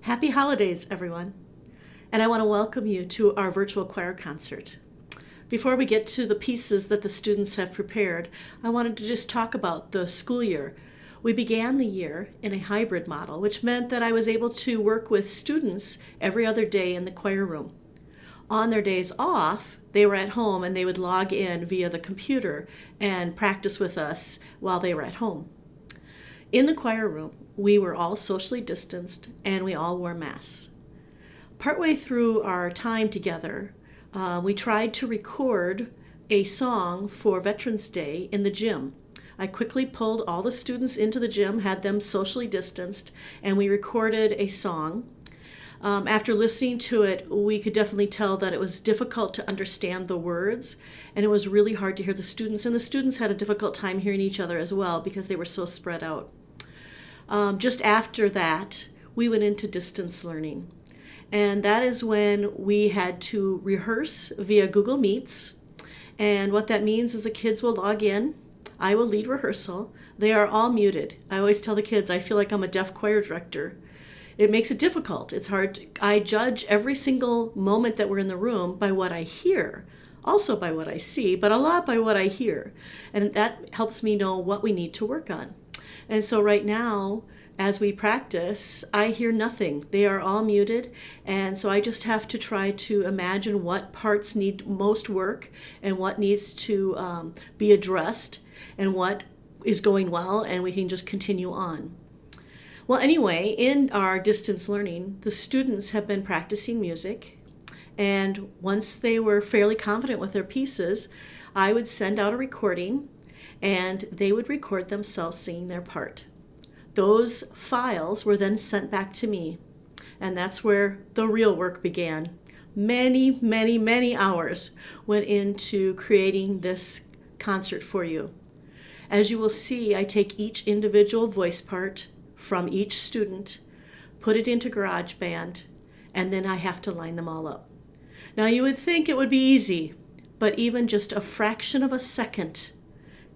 Happy holidays, everyone. And I want to welcome you to our virtual choir concert. Before we get to the pieces that the students have prepared, I wanted to just talk about the school year. We began the year in a hybrid model, which meant that I was able to work with students every other day in the choir room. On their days off, they were at home and they would log in via the computer and practice with us while they were at home. In the choir room, we were all socially distanced and we all wore masks. Partway through our time together, we tried to record a song for Veterans Day in the gym. I quickly pulled all the students into the gym, had them socially distanced, and we recorded a song. After listening to it, we could definitely tell that it was difficult to understand the words, and it was really hard to hear the students. And the students had a difficult time hearing each other as well because they were so spread out. Just after that, we went into distance learning. And that is when we had to rehearse via Google Meets. And what that means is the kids will log in. I will lead rehearsal. They are all muted. I always tell the kids, I feel like I'm a deaf choir director. It makes it difficult. It's hard. I judge every single moment that we're in the room by what I hear, also by what I see, but a lot by what I hear. And that helps me know what we need to work on. And so right now, as we practice, I hear nothing. They are all muted. And so I just have to try to imagine what parts need most work and what needs to be addressed and what is going well, and we can just continue on. Well, anyway, in our distance learning, the students have been practicing music. And once they were fairly confident with their pieces, I would send out a recording and they would record themselves singing their part. Those files were then sent back to me, and that's where the real work began. Many, many, many hours went into creating this concert for you. As you will see, I take each individual voice part from each student, put it into GarageBand, and then I have to line them all up. Now you would think it would be easy, but even just a fraction of a second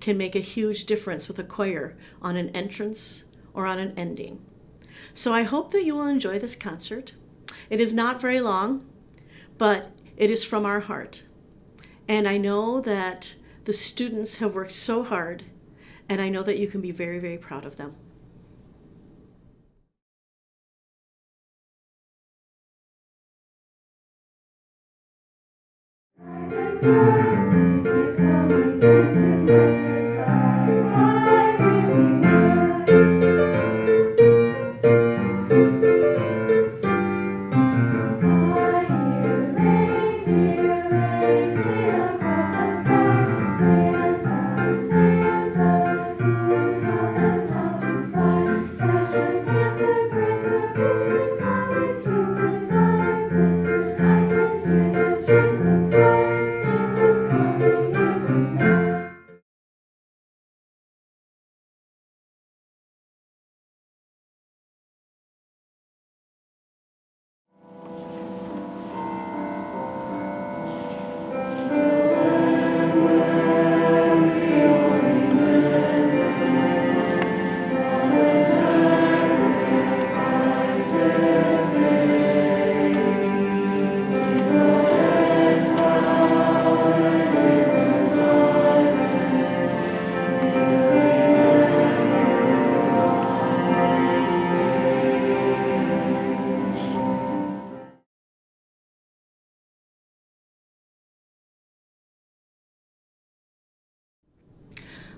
can make a huge difference with a choir on an entrance or on an ending. So I hope that you will enjoy this concert. It is not very long, but it is from our heart. And I know that the students have worked so hard, and I know that you can be very, very proud of them. It's coming into purchase by I hear reindeer racing across the sky. Santa, Santa, who taught them how to fly? Dasher, Dancer, Prancer, Vixen, Comet, Cupid, Donner, Blitzen. I can hear the children cry. Santa's coming here tonight.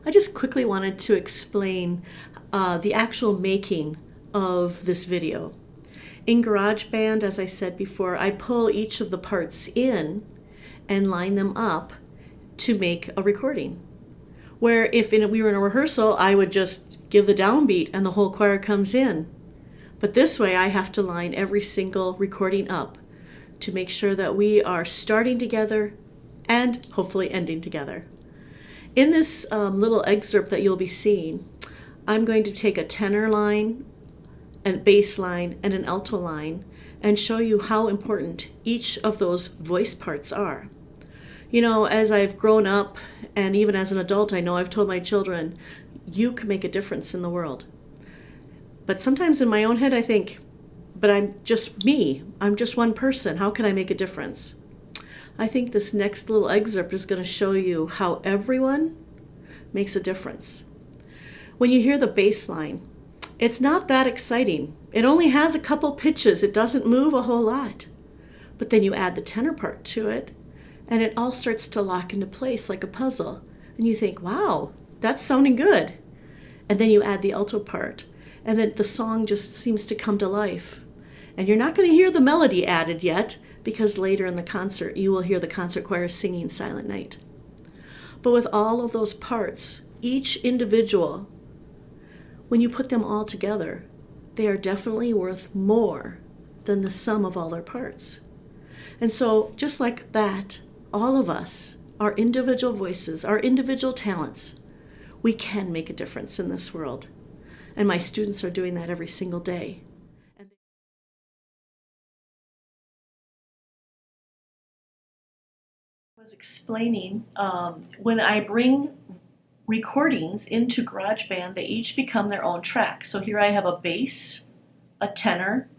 I just quickly wanted to explain the actual making of this video. In GarageBand, as I said before, I pull each of the parts in and line them up to make a recording. Where if we were in a rehearsal, I would just give the downbeat and the whole choir comes in. But this way I have to line every single recording up to make sure that we are starting together and hopefully ending together. In this little excerpt that you'll be seeing, I'm going to take a tenor line, a bass line, and an alto line and show you how important each of those voice parts are. You know, as I've grown up and even as an adult, I know I've told my children, you can make a difference in the world. But sometimes in my own head, I think, but I'm just me. I'm just one person. How can I make a difference? I think this next little excerpt is going to show you how everyone makes a difference. When you hear the bass line, it's not that exciting. It only has a couple pitches. It doesn't move a whole lot. But then you add the tenor part to it, and it all starts to lock into place like a puzzle. And you think, wow, that's sounding good. And then you add the alto part, and then the song just seems to come to life. And you're not going to hear the melody added yet, because later in the concert you will hear the concert choir singing Silent Night. But with all of those parts, each individual, when you put them all together, they are definitely worth more than the sum of all their parts. And so, just like that, all of us, our individual voices, our individual talents, we can make a difference in this world. And my students are doing that every single day. I was explaining when I bring recordings into GarageBand, they each become their own track. So here I have a bass, a tenor,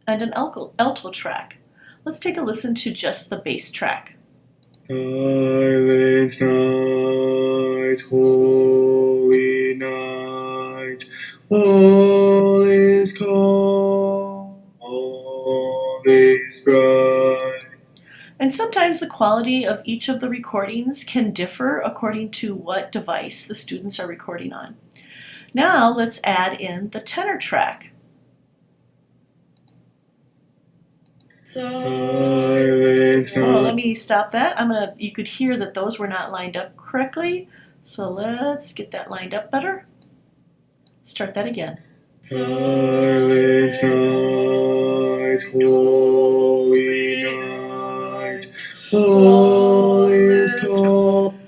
and an alto track. Let's take a listen to just the bass track. Silent night, holy night, all is calm, all is bright. And sometimes the quality of each of the recordings can differ according to what device the students are recording on. Now let's add in the tenor track. Silent Oh, let night, me stop that. You could hear that those were not lined up correctly. So let's get that lined up better. Start that again. silent night, holy night, all is calm.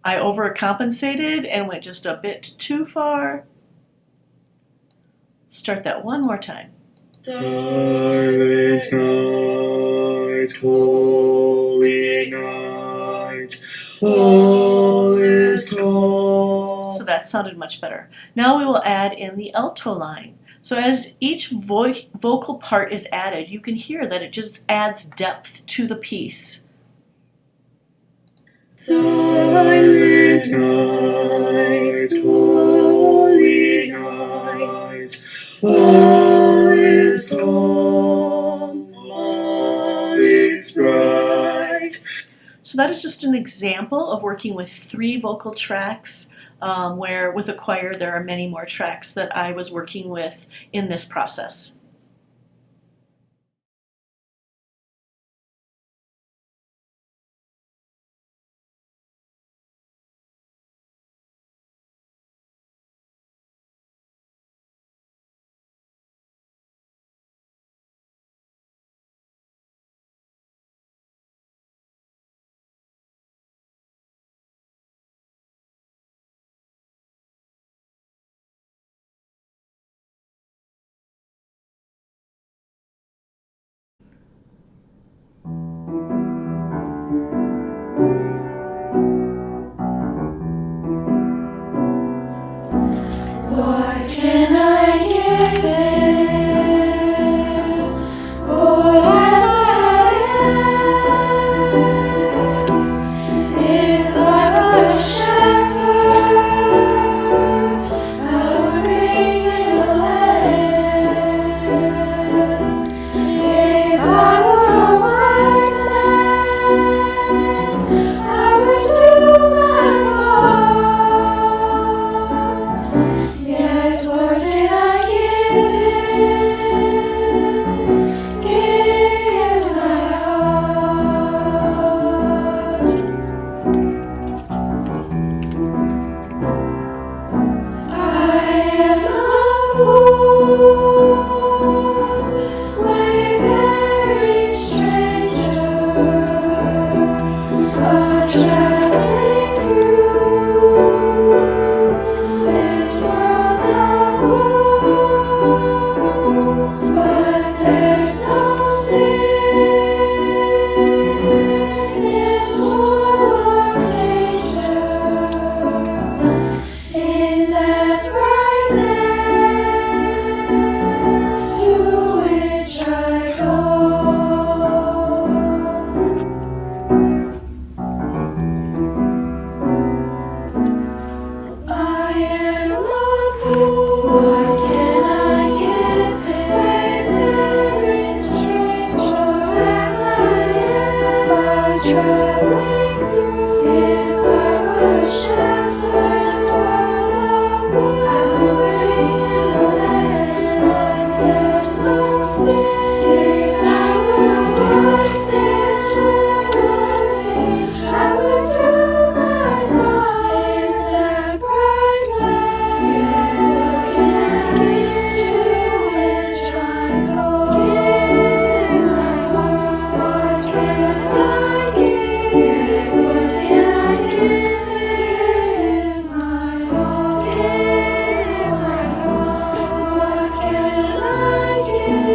I overcompensated and went just a bit too far. Start that one more time. Silent night, holy night, all is calm. So that sounded much better. Now we will add in the alto line. So as each vocal part is added, you can hear that it just adds depth to the piece. Silent night, holy night, all is calm, all is bright. So that is just an example of working with 3 vocal tracks, where with a choir there are many more tracks that I was working with in this process. traveling through. If I were a shepherd's world of wandering land, but there's no sin. If I were lost, there's no danger. I would through my life in that bright land, looking at into which I go. Give my heart, what can I give? What can I give? My all, give my all. What can I give?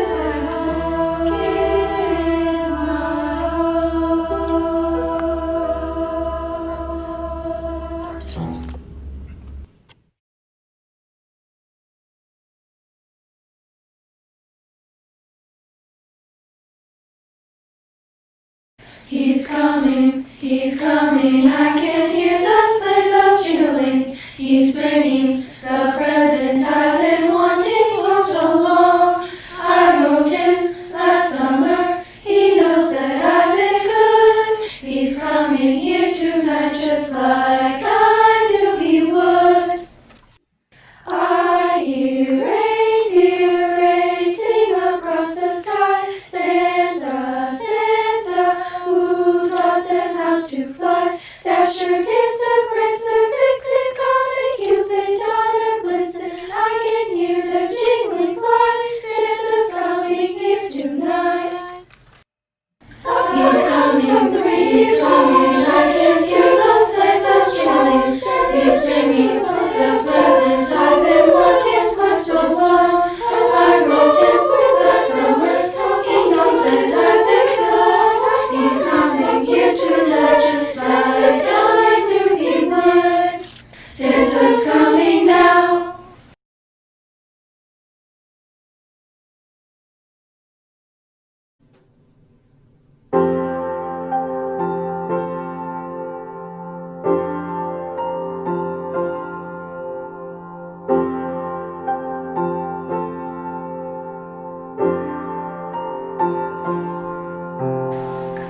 My all, give my all. He's coming, I can hear the sleigh bells jingling. He's bringing the present I've been wanting for so long. I wrote him last summer, he knows that I've been good. He's coming here tonight just like I knew he would. I hear reindeer racing across the sky. Santa, Santa, who taught them how to fly? Dasher, Dancer, Prancer, Vixen, Comet, Cupid, Donner, Blitzen, I can hear them jingling fly. Santa's coming here tonight. He's coming, I can hear those sleigh bells jingling. He's bringing the present I've been wanting for so long. I wrote him last summer, he knows that I've been good. He's coming here tonight just like I knew he would. Santa's coming now.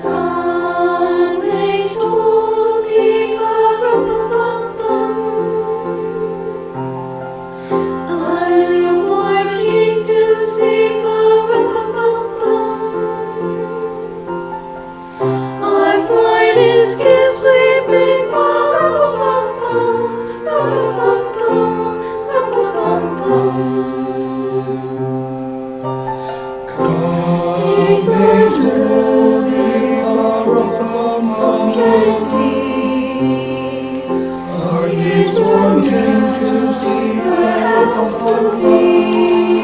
Come, thanks, holy ba-rum-bum-bum-bum. A newborn king to see, ba-rum-bum-bum-bum. Our finest gifts we bring, ba-rum-bum-bum-bum, rum-bum-bum-bum, rum-bum-bum-bum. Peace and joy can be. His one came to see, perhaps we'll see.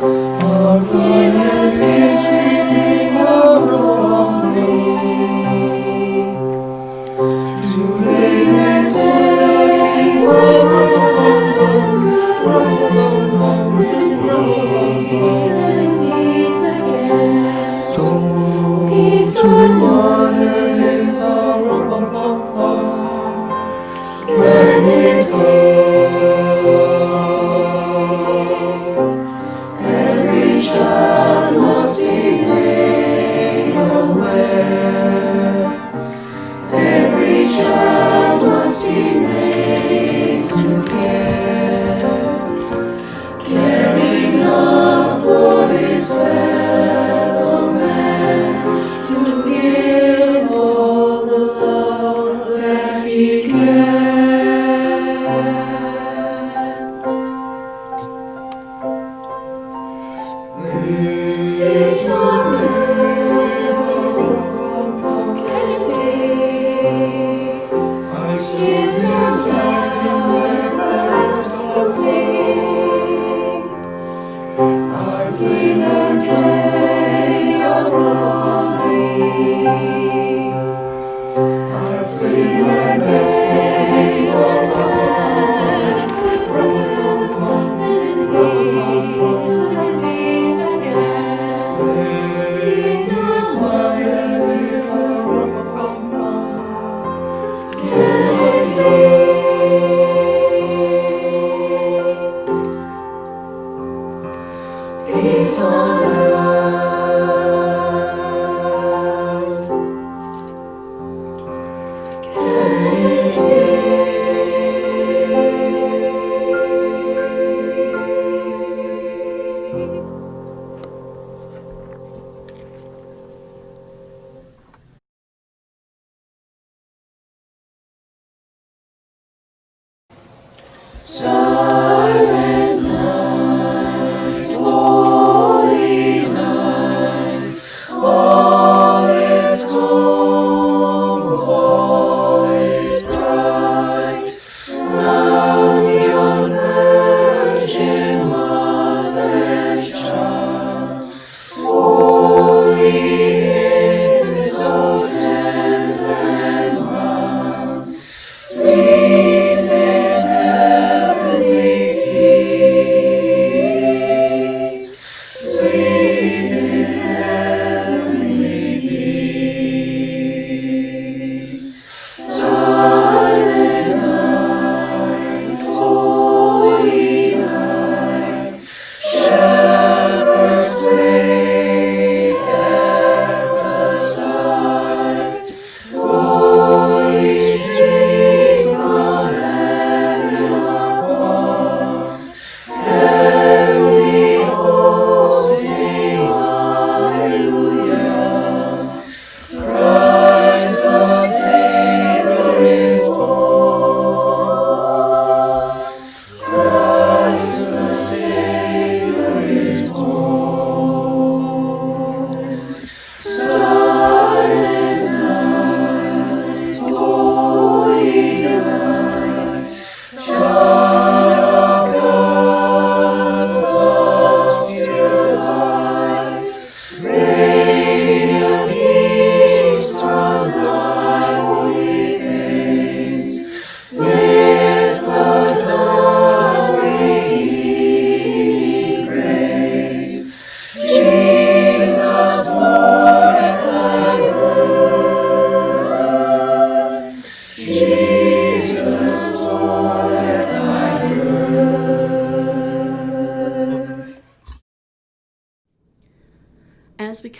Our finest gifts we bring our offering to sing and for the King. Peace and peace again. Peace To on honor him, can it go? Every child must be made aware. Every child must be made to care. Caring love for his fellow man, to give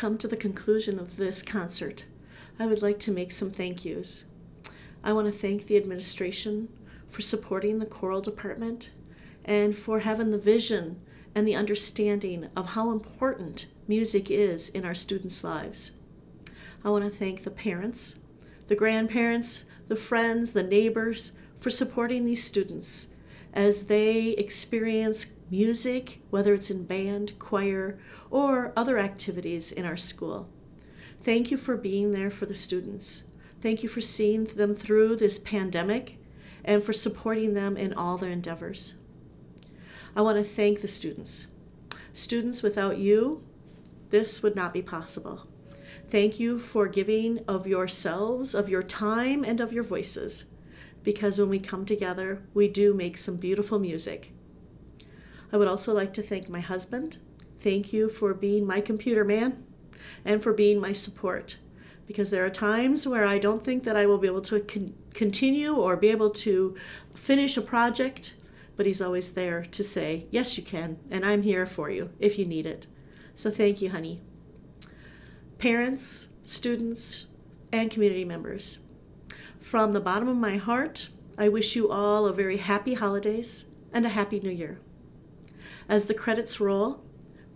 come to the conclusion of this concert, I would like to make some thank yous. I want to thank the administration for supporting the choral department and for having the vision and the understanding of how important music is in our students' lives. I want to thank the parents, the grandparents, the friends, the neighbors for supporting these students as they experience music, whether it's in band, choir, or other activities in our school. Thank you for being there for the students. Thank you for seeing them through this pandemic and for supporting them in all their endeavors. I want to thank the students. Students, without you, this would not be possible. Thank you for giving of yourselves, of your time, and of your voices, because when we come together, we do make some beautiful music. I would also like to thank my husband. Thank you for being my computer man and for being my support, because there are times where I don't think that I will be able to continue or be able to finish a project, but he's always there to say, yes, you can, and I'm here for you if you need it. So thank you, honey. Parents, students, and community members, from the bottom of my heart, I wish you all a very happy holidays and a happy new year. As the credits roll,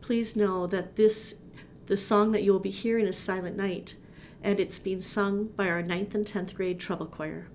please know that the song that you will be hearing is Silent Night, and it's being sung by our 9th and 10th grade treble choir.